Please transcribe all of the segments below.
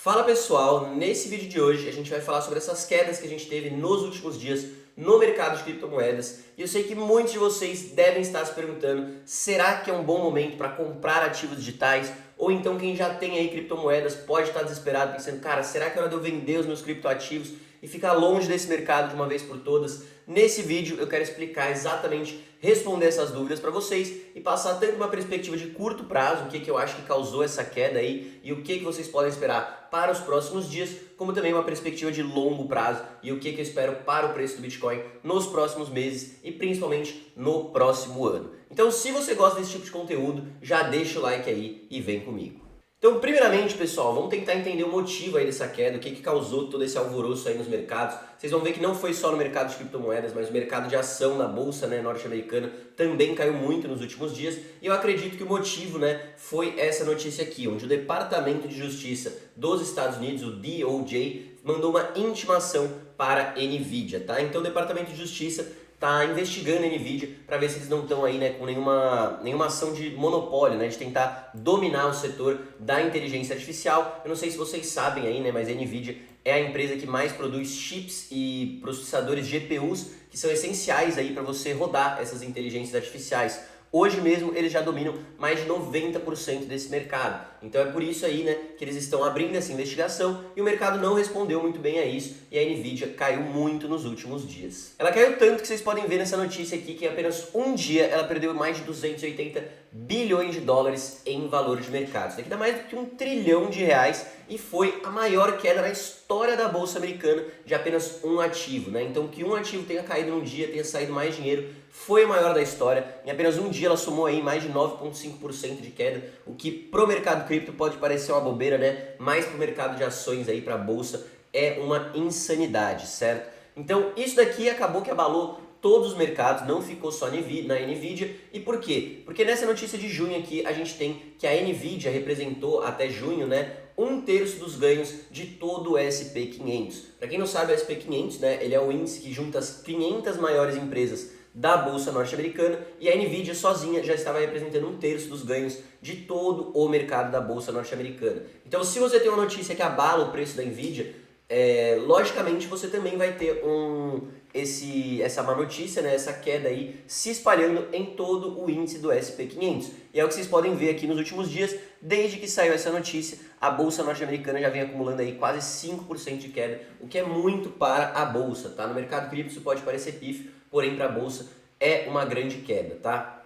Fala pessoal, nesse vídeo de hoje a gente vai falar sobre essas quedas que a gente teve nos últimos dias no mercado de criptomoedas e eu sei que muitos de vocês devem estar se perguntando, será que é um bom momento para comprar ativos digitais? Ou então quem já tem aí criptomoedas pode estar desesperado pensando, cara, será que é hora de eu vender os meus criptoativos e ficar longe desse mercado de uma vez por todas? Nesse vídeo eu quero explicar exatamente, responder essas dúvidas para vocês e passar tanto uma perspectiva de curto prazo, o que eu acho que causou essa queda aí e o que vocês podem esperar para os próximos dias, como também uma perspectiva de longo prazo e o que eu espero para o preço do Bitcoin nos próximos meses e principalmente no próximo ano. Então, se você gosta desse tipo de conteúdo, já deixa o like aí e vem comigo. Então, primeiramente, pessoal, vamos tentar entender o motivo aí dessa queda, o que causou todo esse alvoroço aí nos mercados. Vocês vão ver que não foi só no mercado de criptomoedas, mas o mercado de ação na bolsa norte-americana também caiu muito nos últimos dias. E eu acredito que o motivo foi essa notícia aqui, onde o Departamento de Justiça dos Estados Unidos, o DOJ, mandou uma intimação para a Nvidia, tá? Então, o Departamento de Justiça está investigando a Nvidia para ver se eles não estão aí com nenhuma ação de monopólio, de tentar dominar o setor da inteligência artificial. Eu não sei se vocês sabem aí, mas a Nvidia é a empresa que mais produz chips e processadores GPUs que são essenciais aí para você rodar essas inteligências artificiais. Hoje mesmo eles já dominam mais de 90% desse mercado. Então é por isso aí que eles estão abrindo essa investigação e o mercado não respondeu muito bem a isso e a Nvidia caiu muito nos últimos dias. Ela caiu tanto que vocês podem ver nessa notícia aqui que em apenas um dia ela perdeu mais de 280 bilhões de dólares em valor de mercado. Isso daqui dá mais do que R$ 1 trilhão e foi a maior queda na história da bolsa americana de apenas um ativo. Então que um ativo tenha caído num dia, tenha saído mais dinheiro, foi a maior da história. Em apenas um dia ela somou aí mais de 9,5% de queda, o que pro mercado cripto pode parecer uma bobeira, mas pro mercado de ações aí, pra bolsa, é uma insanidade, certo? Então isso daqui acabou que abalou todos os mercados, não ficou só na Nvidia. E por quê? Porque nessa notícia de junho aqui a gente tem que a Nvidia representou até junho, 1/3 dos ganhos de todo o SP500. Para quem não sabe, o SP500, ele é o índice que junta as 500 maiores empresas da bolsa norte-americana e a Nvidia sozinha já estava representando 1/3 dos ganhos de todo o mercado da bolsa norte-americana. Então, se você tem uma notícia que abala o preço da Nvidia, logicamente você também vai ter essa má notícia, essa queda aí se espalhando em todo o índice do SP500. E é o que vocês podem ver aqui nos últimos dias, desde que saiu essa notícia, a bolsa norte-americana já vem acumulando aí quase 5% de queda, o que é muito para a bolsa, tá? No mercado cripto isso pode parecer pífio, porém para a bolsa é uma grande queda, tá?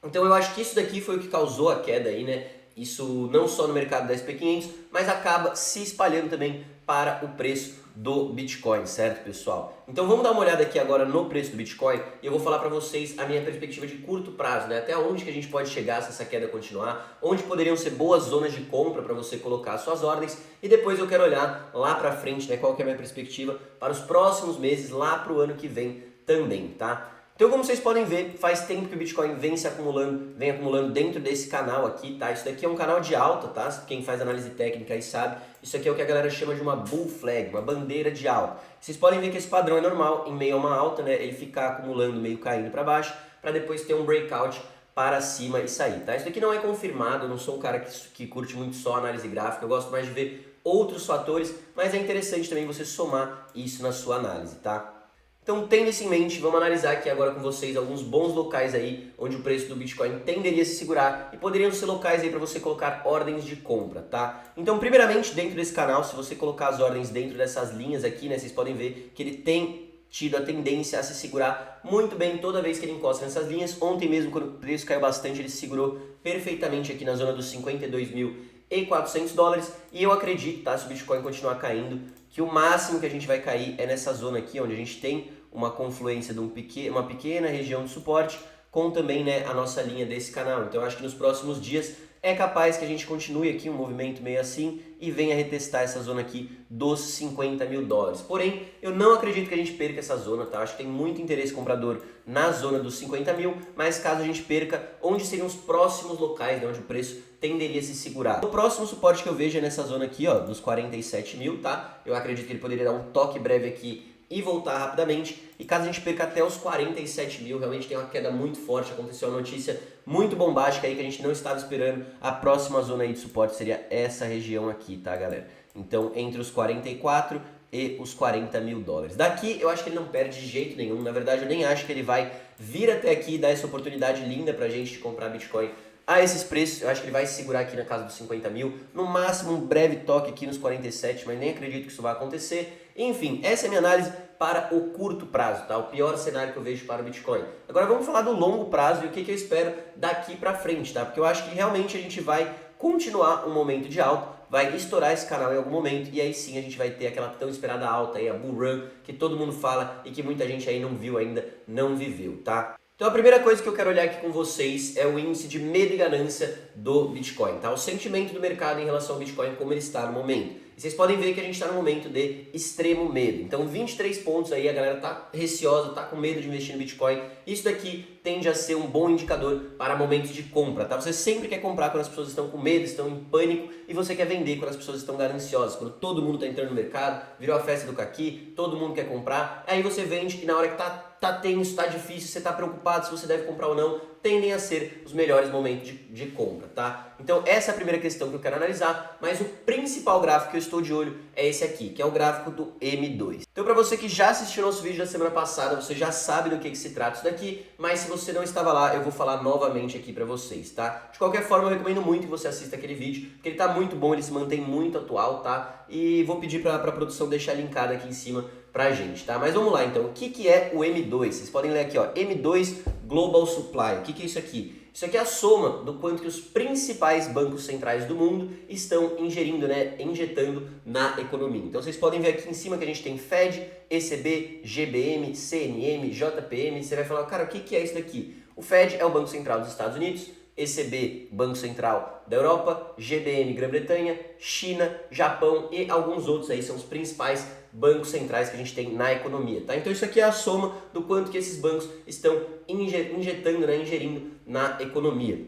Então eu acho que isso daqui foi o que causou a queda aí, Isso não só no mercado da SP500, mas acaba se espalhando também para o preço do Bitcoin, certo, pessoal? Então vamos dar uma olhada aqui agora no preço do Bitcoin e eu vou falar para vocês a minha perspectiva de curto prazo, Até onde que a gente pode chegar se essa queda continuar, onde poderiam ser boas zonas de compra para você colocar suas ordens e depois eu quero olhar lá para frente, qual que é a minha perspectiva para os próximos meses, lá para o ano que vem também, tá? Então, como vocês podem ver, faz tempo que o Bitcoin vem acumulando dentro desse canal aqui, tá? Isso daqui é um canal de alta, tá? Quem faz análise técnica aí sabe. Isso aqui é o que a galera chama de uma bull flag, uma bandeira de alta. Vocês podem ver que esse padrão é normal, em meio a uma alta, Ele ficar acumulando, meio caindo para baixo, para depois ter um breakout para cima e sair, tá? Isso daqui não é confirmado, eu não sou um cara que curte muito só análise gráfica, eu gosto mais de ver outros fatores, mas é interessante também você somar isso na sua análise, tá? Então, tendo isso em mente, vamos analisar aqui agora com vocês alguns bons locais aí onde o preço do Bitcoin tenderia a se segurar e poderiam ser locais aí para você colocar ordens de compra, tá? Então, primeiramente, dentro desse canal, se você colocar as ordens dentro dessas linhas aqui, vocês podem ver que ele tem tido a tendência a se segurar muito bem toda vez que ele encosta nessas linhas. Ontem mesmo, quando o preço caiu bastante, ele se segurou perfeitamente aqui na zona dos 52.400 dólares e eu acredito, tá? Se o Bitcoin continuar caindo, que o máximo que a gente vai cair é nessa zona aqui, onde a gente tem uma confluência de uma pequena região de suporte com também a nossa linha desse canal. Então eu acho que nos próximos dias é capaz que a gente continue aqui um movimento meio assim e venha retestar essa zona aqui dos 50 mil dólares. Porém, eu não acredito que a gente perca essa zona, tá? Acho que tem muito interesse comprador na zona dos 50 mil, mas caso a gente perca, onde seriam os próximos locais, onde o preço tenderia a se segurar? O próximo suporte que eu vejo é nessa zona aqui, dos 47 mil, tá? Eu acredito que ele poderia dar um toque breve aqui e voltar rapidamente. E caso a gente perca até os 47 mil, realmente tem uma queda muito forte, aconteceu uma notícia muito bombástica aí que a gente não estava esperando. A próxima zona aí de suporte seria essa região aqui, tá, galera? Então, entre os 44 e os 40 mil dólares. Daqui eu acho que ele não perde de jeito nenhum. Na verdade, eu nem acho que ele vai vir até aqui e dar essa oportunidade linda pra gente de comprar Bitcoin a esses preços. Eu acho que ele vai se segurar aqui na casa dos 50 mil. No máximo, um breve toque aqui nos 47, mas nem acredito que isso vai acontecer. Enfim, essa é a minha análise para o curto prazo, tá? O pior cenário que eu vejo para o Bitcoin. Agora vamos falar do longo prazo e o que eu espero daqui pra frente, tá? Porque eu acho que realmente a gente vai continuar um momento de alta, vai estourar esse canal em algum momento e aí sim a gente vai ter aquela tão esperada alta aí, a bull run, que todo mundo fala e que muita gente aí não viu ainda, não viveu, tá? Então a primeira coisa que eu quero olhar aqui com vocês é o índice de medo e ganância do Bitcoin, tá? O sentimento do mercado em relação ao Bitcoin, como ele está no momento. E vocês podem ver que a gente está no momento de extremo medo. Então 23 pontos aí, a galera tá receosa, tá com medo de investir no Bitcoin. Isso daqui tende a ser um bom indicador para momentos de compra, tá? Você sempre quer comprar quando as pessoas estão com medo, estão em pânico, e você quer vender quando as pessoas estão gananciosas, quando todo mundo está entrando no mercado, virou a festa do caqui, todo mundo quer comprar, aí você vende e na hora que tá tenso, tá difícil, você tá preocupado se você deve comprar ou não, tendem a ser os melhores momentos de compra, tá? Então essa é a primeira questão que eu quero analisar, mas o principal gráfico que eu estou de olho é esse aqui, que é o gráfico do M2. Então para você que já assistiu nosso vídeo da semana passada, você já sabe do que se trata isso daqui, mas se você não estava lá, eu vou falar novamente aqui para vocês, tá? De qualquer forma, eu recomendo muito que você assista aquele vídeo, porque ele tá muito bom, ele se mantém muito atual, tá? E vou pedir para a produção deixar linkado aqui em cima pra gente, tá? Mas vamos lá então, o que é o M2? Vocês podem ler aqui, ó, M2 Global Supply. O que é isso aqui? Isso aqui é a soma do quanto que os principais bancos centrais do mundo estão ingerindo, né, injetando na economia. Então vocês podem ver aqui em cima que a gente tem Fed, ECB, GBM, CNM, JPM. Você vai falar, cara, o que é isso daqui? O Fed é o Banco Central dos Estados Unidos, ECB, Banco Central da Europa, GBM, Grã-Bretanha, China, Japão e alguns outros aí são os principais bancos centrais que a gente tem na economia, tá? Então isso aqui é a soma do quanto que esses bancos estão injetando, né, ingerindo na economia.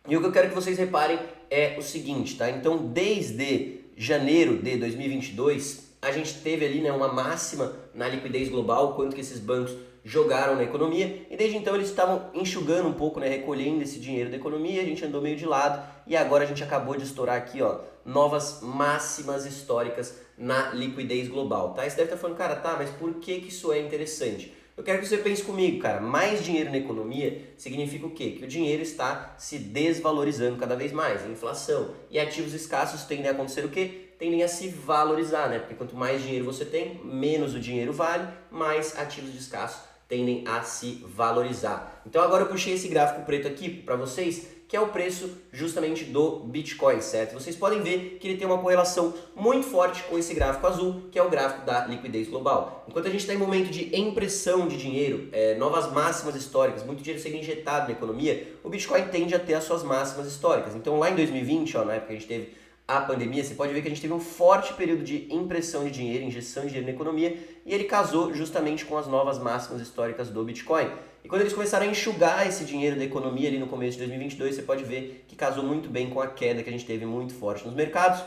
E o que eu quero que vocês reparem é o seguinte, tá? Então desde janeiro de 2022, a gente teve ali, né, uma máxima na liquidez global, quanto que esses bancos jogaram na economia, e desde então eles estavam enxugando um pouco, né, recolhendo esse dinheiro da economia, a gente andou meio de lado, e agora a gente acabou de estourar aqui, ó, novas máximas históricas na liquidez global, tá? E você deve estar falando, cara, tá, mas por que isso é interessante? Eu quero que você pense comigo, cara, mais dinheiro na economia significa o quê? Que o dinheiro está se desvalorizando cada vez mais, a inflação, e ativos escassos tendem a acontecer o quê? Tendem a se valorizar, né? Porque quanto mais dinheiro você tem, menos o dinheiro vale, mais ativos escassos tendem a se valorizar. Então agora eu puxei esse gráfico preto aqui para vocês, que é o preço justamente do Bitcoin, certo? Vocês podem ver que ele tem uma correlação muito forte com esse gráfico azul, que é o gráfico da liquidez global. Enquanto a gente está em momento de impressão de dinheiro, novas máximas históricas, muito dinheiro sendo injetado na economia, o Bitcoin tende a ter as suas máximas históricas. Então lá em 2020, ó, na época que a gente teve a pandemia, você pode ver que a gente teve um forte período de impressão de dinheiro, injeção de dinheiro na economia, e ele casou justamente com as novas máximas históricas do Bitcoin. E quando eles começaram a enxugar esse dinheiro da economia ali no começo de 2022, você pode ver que casou muito bem com a queda que a gente teve muito forte nos mercados.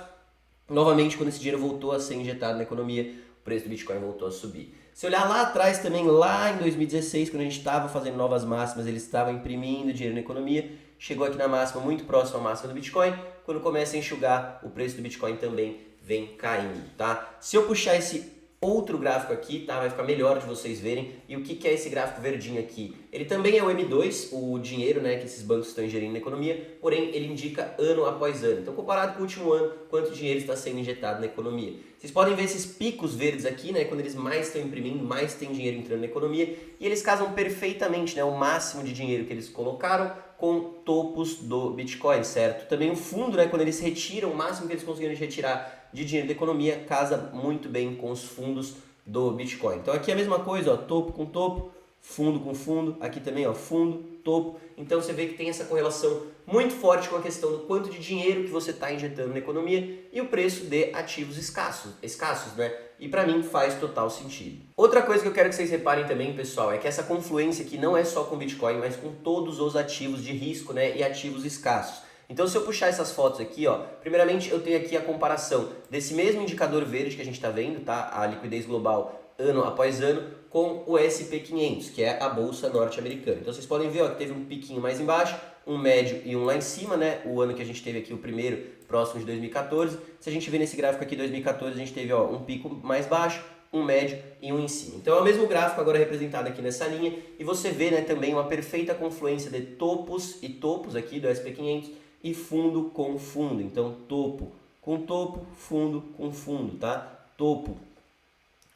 Novamente, quando esse dinheiro voltou a ser injetado na economia, o preço do Bitcoin voltou a subir. Se olhar lá atrás também, lá em 2016, quando a gente estava fazendo novas máximas, eles estavam imprimindo dinheiro na economia, chegou aqui na máxima, muito próximo à máxima do Bitcoin. Quando começa a enxugar, o preço do Bitcoin também vem caindo, tá? Se eu puxar esse outro gráfico aqui, tá? Vai ficar melhor de vocês verem. E o que é esse gráfico verdinho aqui? Ele também é o M2, o dinheiro, né, que esses bancos estão ingerindo na economia, porém ele indica ano após ano. Então, comparado com o último ano, quanto dinheiro está sendo injetado na economia. Vocês podem ver esses picos verdes aqui, né, quando eles mais estão imprimindo, mais tem dinheiro entrando na economia, e eles casam perfeitamente, né, o máximo de dinheiro que eles colocaram com topos do Bitcoin, certo? Também o fundo, né, quando eles retiram o máximo que eles conseguiram retirar de dinheiro da economia, casa muito bem com os fundos do Bitcoin. Então aqui é a mesma coisa, ó, topo com topo, fundo com fundo, aqui também, ó, fundo, topo. Então você vê que tem essa correlação muito forte com a questão do quanto de dinheiro que você está injetando na economia e o preço de ativos escassos, né? E para mim faz total sentido. Outra coisa que eu quero que vocês reparem também, pessoal, é que essa confluência aqui não é só com Bitcoin, mas com todos os ativos de risco, né, e ativos escassos. Então se eu puxar essas fotos aqui, ó, primeiramente eu tenho aqui a comparação desse mesmo indicador verde que a gente está vendo, tá? A liquidez global ano após ano, com o SP500, que é a bolsa norte-americana. Então vocês podem ver, ó, que teve um piquinho mais embaixo, um médio e um lá em cima, né? O ano que a gente teve aqui, o primeiro, próximo de 2014. Se a gente ver nesse gráfico aqui, 2014, a gente teve, ó, um pico mais baixo, um médio e um em cima. Então é o mesmo gráfico agora representado aqui nessa linha, e você vê, né, também uma perfeita confluência de topos e topos aqui do SP500 e fundo com fundo. Então topo com topo, fundo com fundo, tá? Topo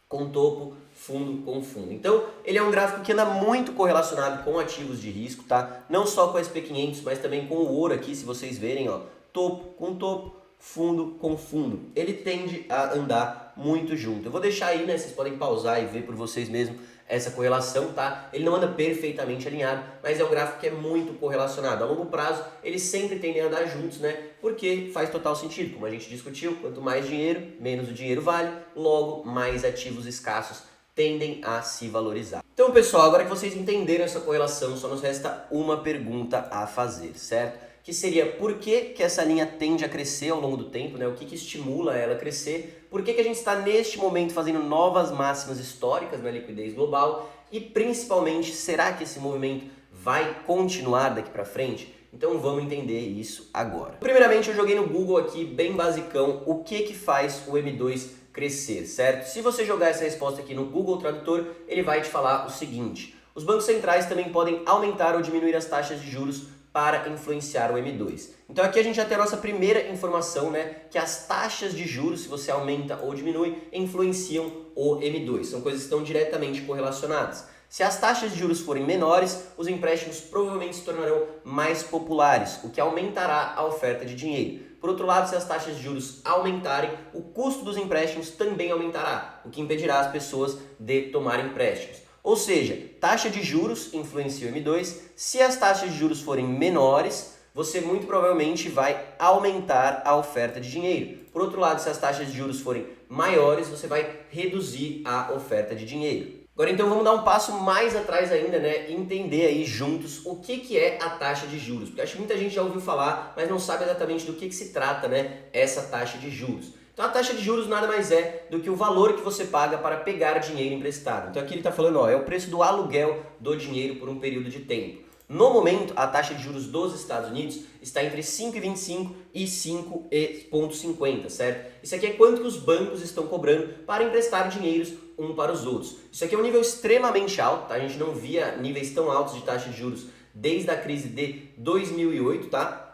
com topo, fundo com fundo. Então, ele é um gráfico que anda muito correlacionado com ativos de risco, tá? Não só com o SP500, mas também com o ouro aqui, se vocês verem, ó, topo com topo, fundo com fundo. Ele tende a andar muito junto. Eu vou deixar aí, né, vocês podem pausar e ver por vocês mesmos essa correlação, tá? Ele não anda perfeitamente alinhado, mas é um gráfico que é muito correlacionado. A longo prazo, eles sempre tendem a andar juntos, né? Porque faz total sentido. Como a gente discutiu, quanto mais dinheiro, menos o dinheiro vale, logo mais ativos escassos tendem a se valorizar. Então, pessoal, agora que vocês entenderam essa correlação, só nos resta uma pergunta a fazer, certo? Que seria por que essa linha tende a crescer ao longo do tempo, né? O que estimula ela a crescer? Por que a gente está neste momento fazendo novas máximas históricas na liquidez global? E principalmente, será que esse movimento vai continuar daqui para frente? Então vamos entender isso agora. Primeiramente, eu joguei no Google aqui, bem basicão, o que faz o M2 crescer, certo? Se você jogar essa resposta aqui no Google Tradutor, ele vai te falar o seguinte: os bancos centrais também podem aumentar ou diminuir as taxas de juros para influenciar o M2. Então aqui a gente já tem a nossa primeira informação, né, que as taxas de juros, se você aumenta ou diminui, influenciam o M2. São coisas que estão diretamente correlacionadas. Se as taxas de juros forem menores, os empréstimos provavelmente se tornarão mais populares, o que aumentará a oferta de dinheiro. Por outro lado, se as taxas de juros aumentarem, o custo dos empréstimos também aumentará, o que impedirá as pessoas de tomar empréstimos. Ou seja, taxa de juros influencia o M2. Se as taxas de juros forem menores, você muito provavelmente vai aumentar a oferta de dinheiro. Por outro lado, se as taxas de juros forem maiores, você vai reduzir a oferta de dinheiro. Agora então vamos dar um passo mais atrás ainda, né, e entender aí juntos o que é a taxa de juros. Porque acho que muita gente já ouviu falar, mas não sabe exatamente do que se trata, né, essa taxa de juros. Então a taxa de juros nada mais é do que o valor que você paga para pegar dinheiro emprestado. Então aqui ele está falando, ó, é o preço do aluguel do dinheiro por um período de tempo. No momento, a taxa de juros dos Estados Unidos está entre 5,25 e 5,50, certo? Isso aqui é quanto que os bancos estão cobrando para emprestar dinheiros um para os outros. Isso aqui é um nível extremamente alto, tá? A gente não via níveis tão altos de taxa de juros desde a crise de 2008, tá?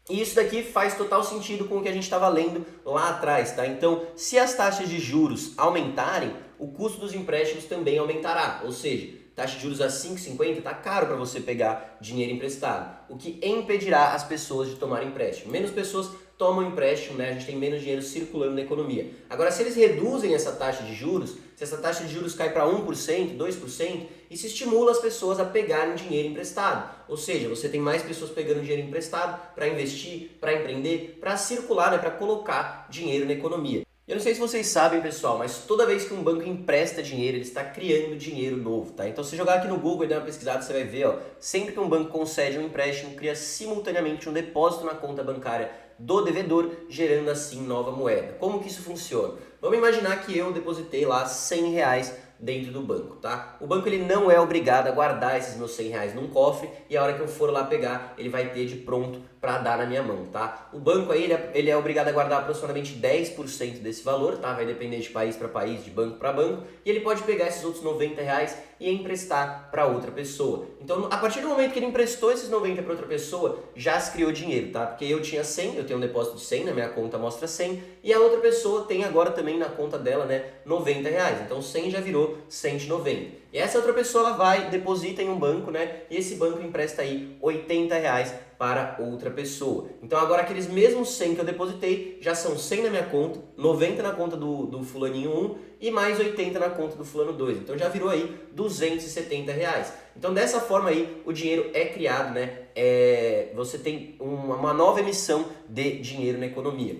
E isso daqui faz total sentido com o que a gente estava lendo lá atrás, tá? Então, se as taxas de juros aumentarem, o custo dos empréstimos também aumentará. Ou seja, taxa de juros a 5,50 tá caro para você pegar dinheiro emprestado, o que impedirá as pessoas de tomarem empréstimo. Menos pessoas tomam empréstimo, né? A gente tem menos dinheiro circulando na economia. Agora, se eles reduzem essa taxa de juros, se essa taxa de juros cai para 1%, 2%, isso estimula as pessoas a pegarem dinheiro emprestado. Ou seja, você tem mais pessoas pegando dinheiro emprestado para investir, para empreender, para circular, né? Para colocar dinheiro na economia. Eu não sei se vocês sabem, pessoal, mas toda vez que um banco empresta dinheiro, ele está criando dinheiro novo, tá? Então, se jogar aqui no Google e dar uma pesquisada, você vai ver, ó, sempre que um banco concede um empréstimo, cria simultaneamente um depósito na conta bancária do devedor, gerando assim nova moeda. Como que isso funciona? Vamos imaginar que eu depositei lá R$100 dentro do banco, tá? O banco ele não é obrigado a guardar esses meus R$100 num cofre e a hora que eu for lá pegar, ele vai ter de pronto para dar na minha mão, tá? O banco aí, ele é obrigado a guardar aproximadamente 10% desse valor, tá? Vai depender de país para país, de banco para banco, e ele pode pegar esses outros R$90 e emprestar para outra pessoa. Então, a partir do momento que ele emprestou esses 90 para outra pessoa, já se criou dinheiro, tá? Porque eu tinha 100, eu tenho um depósito de 100, na minha conta mostra 100, e a outra pessoa tem agora também na conta dela, né, R$90. Então, 100 já virou 190. E essa outra pessoa, ela vai, deposita em um banco, né, e esse banco empresta aí R$80 para outra pessoa. Então agora aqueles mesmos 100 que eu depositei já são 100 na minha conta, 90 na conta do fulaninho 1 e mais 80 na conta do fulano 2. Então já virou aí R$270. Então dessa forma aí o dinheiro é criado, né? Você tem uma nova emissão de dinheiro na economia.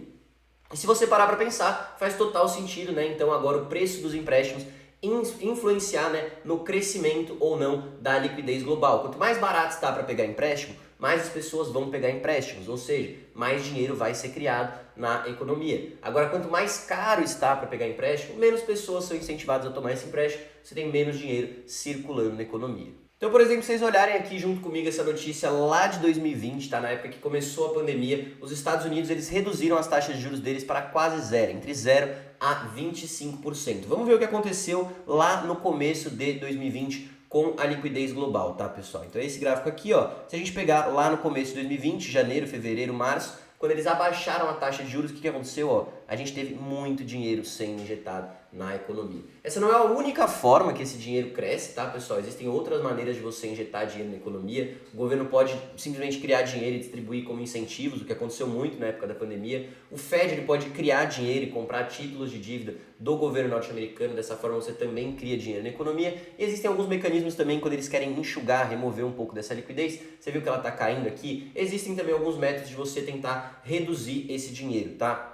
E se você parar para pensar, faz total sentido, né? Então agora o preço dos empréstimos influenciar, né, no crescimento ou não da liquidez global. Quanto mais barato está para pegar empréstimo, mais as pessoas vão pegar empréstimos, ou seja, mais dinheiro vai ser criado na economia. Agora, quanto mais caro está para pegar empréstimo, menos pessoas são incentivadas a tomar esse empréstimo, você tem menos dinheiro circulando na economia. Então, por exemplo, vocês olharem aqui junto comigo essa notícia lá de 2020, tá? Na época que começou a pandemia, os Estados Unidos eles reduziram as taxas de juros deles para quase zero, entre 0 a 25%. Vamos ver o que aconteceu lá no começo de 2020 com a liquidez global, tá, pessoal? Então, esse gráfico aqui, ó, se a gente pegar lá no começo de 2020, janeiro, fevereiro, março, quando eles abaixaram a taxa de juros, o que aconteceu? Ó, a gente teve muito dinheiro sendo injetado na economia. Essa não é a única forma que esse dinheiro cresce, tá, pessoal? Existem outras maneiras de você injetar dinheiro na economia. O governo pode simplesmente criar dinheiro e distribuir como incentivos, o que aconteceu muito na época da pandemia. O Fed ele pode criar dinheiro e comprar títulos de dívida do governo norte-americano. Dessa forma você também cria dinheiro na economia. E existem alguns mecanismos também quando eles querem enxugar, remover um pouco dessa liquidez. Você viu que ela está caindo aqui? Existem também alguns métodos de você tentar reduzir esse dinheiro, tá?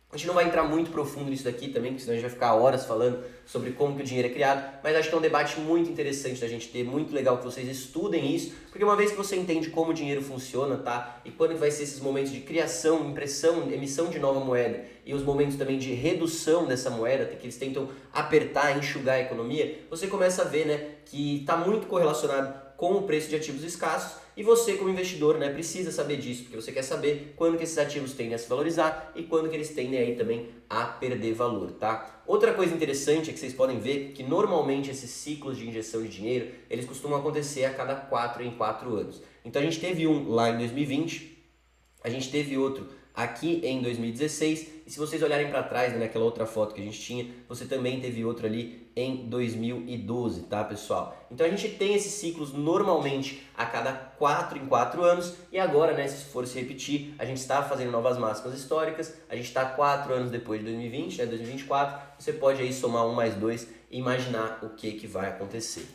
A gente não vai entrar muito profundo nisso daqui também, porque senão a gente vai ficar horas falando sobre como que o dinheiro é criado, mas acho que é um debate muito interessante da gente ter, muito legal que vocês estudem isso, porque uma vez que você entende como o dinheiro funciona, tá? E quando vai ser esses momentos de criação, impressão, emissão de nova moeda e os momentos também de redução dessa moeda, que eles tentam apertar, enxugar a economia, você começa a ver, né, que está muito correlacionado com o preço de ativos escassos e você como investidor, né, precisa saber disso, porque você quer saber quando que esses ativos tendem a se valorizar e quando que eles tendem aí também a perder valor, tá? Outra coisa interessante é que vocês podem ver que normalmente esses ciclos de injeção de dinheiro, eles costumam acontecer a cada 4 em 4 anos. Então a gente teve um lá em 2020, a gente teve outro aqui em 2016, e se vocês olharem para trás, né, naquela outra foto que a gente tinha, você também teve outro ali em 2012, tá, pessoal? Então a gente tem esses ciclos normalmente a cada 4 em 4 anos, e agora, né, se for se repetir, a gente está fazendo novas máximas históricas, a gente está 4 anos depois de 2020, né, 2024, você pode aí somar 1 mais 2 e imaginar o que vai acontecer.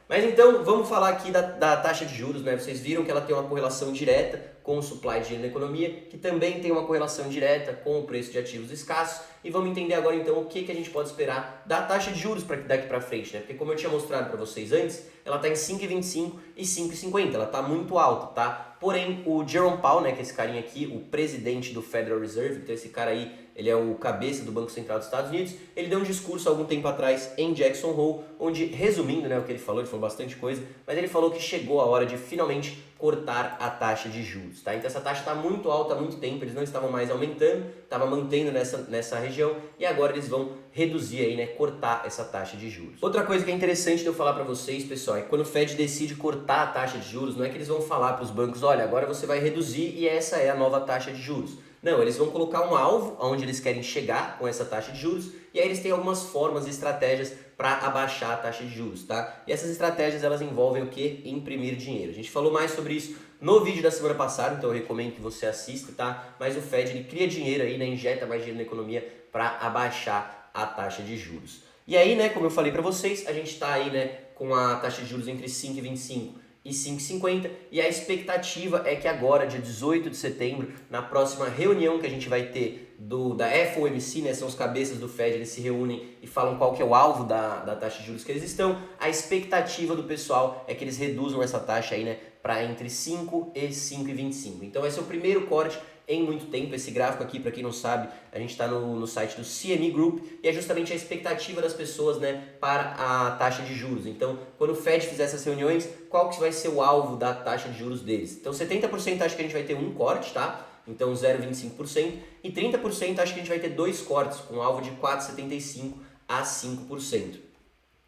Mas então, vamos falar aqui da taxa de juros, né? Vocês viram que ela tem uma correlação direta com o supply de dinheiro na economia, que também tem uma correlação direta com o preço de ativos escassos. E vamos entender agora então o que a gente pode esperar da taxa de juros daqui para frente, né? Porque como eu tinha mostrado para vocês antes, ela está em 5,25 e 5,50, ela está muito alta, tá? Porém, o Jerome Powell, né, que é esse carinha aqui, o presidente do Federal Reserve, então esse cara aí, ele é o cabeça do Banco Central dos Estados Unidos, ele deu um discurso há algum tempo atrás em Jackson Hole, onde, resumindo, né, o que ele falou bastante coisa, mas ele falou que chegou a hora de finalmente cortar a taxa de juros, tá? Então essa taxa está muito alta há muito tempo, eles não estavam mais aumentando, estavam mantendo nessa região, e agora eles vão reduzir aí, né, cortar essa taxa de juros. Outra coisa que é interessante de eu falar para vocês, pessoal, é que quando o Fed decide cortar a taxa de juros, não é que eles vão falar para os bancos, olha, agora você vai reduzir e essa é a nova taxa de juros. Não, eles vão colocar um alvo onde eles querem chegar com essa taxa de juros e aí eles têm algumas formas e estratégias para abaixar a taxa de juros, tá? E essas estratégias elas envolvem o quê? Imprimir dinheiro. A gente falou mais sobre isso no vídeo da semana passada, então eu recomendo que você assista, tá? Mas o Fed ele cria dinheiro aí, né? Injeta mais dinheiro na economia para abaixar a taxa de juros. E aí, né, como eu falei para vocês, a gente está aí, né, com a taxa de juros entre 5,25 e 5,50 e a expectativa é que agora, dia 18 de setembro, na próxima reunião que a gente vai ter da FOMC, né, são os cabeças do Fed, eles se reúnem e falam qual que é o alvo da taxa de juros que eles estão, a expectativa do pessoal é que eles reduzam essa taxa aí, né, para entre 5 e 5,25. Então esse é o primeiro corte em muito tempo. Esse gráfico aqui, para quem não sabe, a gente está no site do CME Group e é justamente a expectativa das pessoas, né, para a taxa de juros. Então, quando o Fed fizer essas reuniões, qual que vai ser o alvo da taxa de juros deles? Então, 70% acho que a gente vai ter um corte, tá? Então, 0,25%. E 30% acho que a gente vai ter dois cortes, com um alvo de 4,75% a 5%.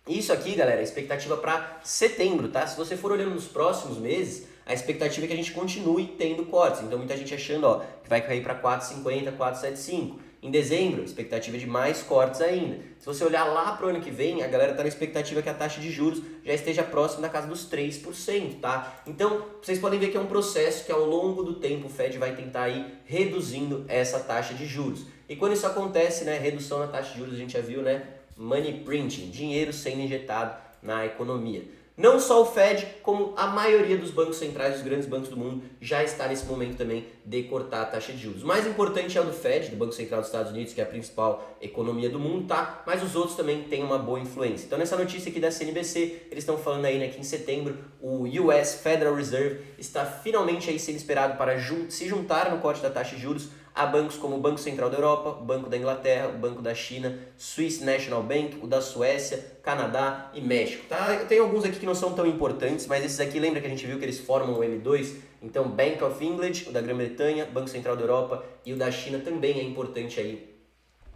Isso aqui, galera, é a expectativa para setembro, tá? Se você for olhando nos próximos meses, a expectativa é que a gente continue tendo cortes. Então, muita gente achando, ó, que vai cair para 4,50, 4,75. Em dezembro, a expectativa é de mais cortes ainda. Se você olhar lá para o ano que vem, a galera está na expectativa que a taxa de juros já esteja próxima da casa dos 3%, tá? Então, vocês podem ver que é um processo que ao longo do tempo o Fed vai tentar ir reduzindo essa taxa de juros. E quando isso acontece, né, redução na taxa de juros, a gente já viu, né, money printing, dinheiro sendo injetado na economia. Não só o Fed, como a maioria dos bancos centrais, dos grandes bancos do mundo, já está nesse momento também de cortar a taxa de juros. O mais importante é o do Fed, do Banco Central dos Estados Unidos, que é a principal economia do mundo, tá? Mas os outros também têm uma boa influência. Então nessa notícia aqui da CNBC, eles estão falando aí, né, que em setembro o US Federal Reserve está finalmente aí sendo esperado para se juntar no corte da taxa de juros a bancos como o Banco Central da Europa, o Banco da Inglaterra, o Banco da China, Swiss National Bank, o da Suécia, Canadá e México, tá? Eu tenho alguns aqui que não são tão importantes, mas esses aqui, lembra que a gente viu que eles formam o M2? Então, Bank of England, o da Grã-Bretanha, Banco Central da Europa e o da China também é importante aí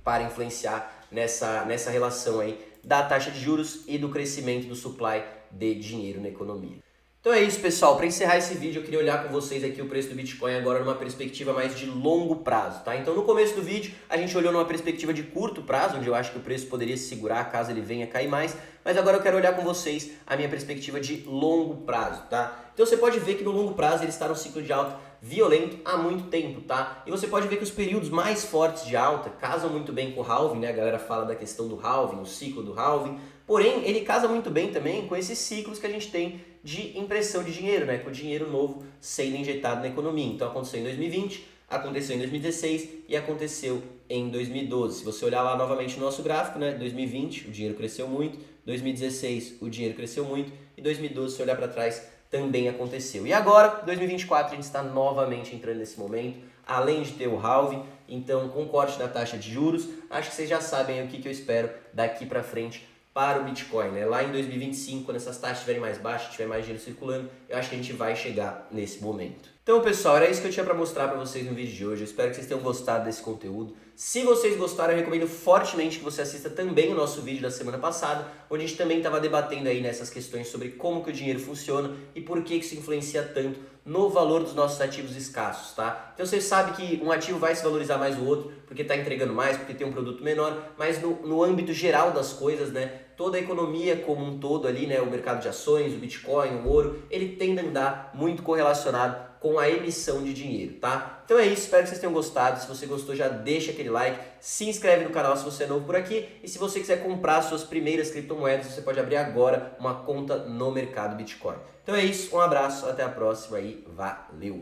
para influenciar nessa relação aí da taxa de juros e do crescimento do supply de dinheiro na economia. Então é isso, pessoal. Para encerrar esse vídeo, eu queria olhar com vocês aqui o preço do Bitcoin agora numa perspectiva mais de longo prazo, tá? Então no começo do vídeo, a gente olhou numa perspectiva de curto prazo, onde eu acho que o preço poderia se segurar caso ele venha cair mais, mas agora eu quero olhar com vocês a minha perspectiva de longo prazo, tá? Então você pode ver que no longo prazo ele está num ciclo de alta violento há muito tempo, tá? E você pode ver que os períodos mais fortes de alta casam muito bem com o halving, né? A galera fala da questão do halving, o ciclo do halving, porém ele casa muito bem também com esses ciclos que a gente tem de impressão de dinheiro, né? Com o dinheiro novo sendo injetado na economia. Então aconteceu em 2020, aconteceu em 2016 e aconteceu em 2012. Se você olhar lá novamente no nosso gráfico, né? 2020 o dinheiro cresceu muito, 2016 o dinheiro cresceu muito e 2012, se olhar para trás, também aconteceu. E agora, 2024, a gente está novamente entrando nesse momento, além de ter o halving, então com o corte da taxa de juros, acho que vocês já sabem o que eu espero daqui para frente para o Bitcoin, né? Lá em 2025, quando essas taxas estiverem mais baixas, tiver mais dinheiro circulando, eu acho que a gente vai chegar nesse momento. Então, pessoal, era isso que eu tinha para mostrar para vocês no vídeo de hoje. Eu espero que vocês tenham gostado desse conteúdo. Se vocês gostaram, eu recomendo fortemente que você assista também o nosso vídeo da semana passada, onde a gente também estava debatendo aí nessas questões sobre como que o dinheiro funciona e por que isso influencia tanto no valor dos nossos ativos escassos, tá? Então você sabe que um ativo vai se valorizar mais do outro porque está entregando mais, porque tem um produto menor, mas no âmbito geral das coisas, né? Toda a economia como um todo ali, né? O mercado de ações, o Bitcoin, o ouro, ele tende a andar muito correlacionado com a emissão de dinheiro, tá? Então é isso, espero que vocês tenham gostado. Se você gostou, já deixa aquele like, se inscreve no canal se você é novo por aqui e se você quiser comprar suas primeiras criptomoedas, você pode abrir agora uma conta no mercado Bitcoin. Então é isso, um abraço, até a próxima e valeu!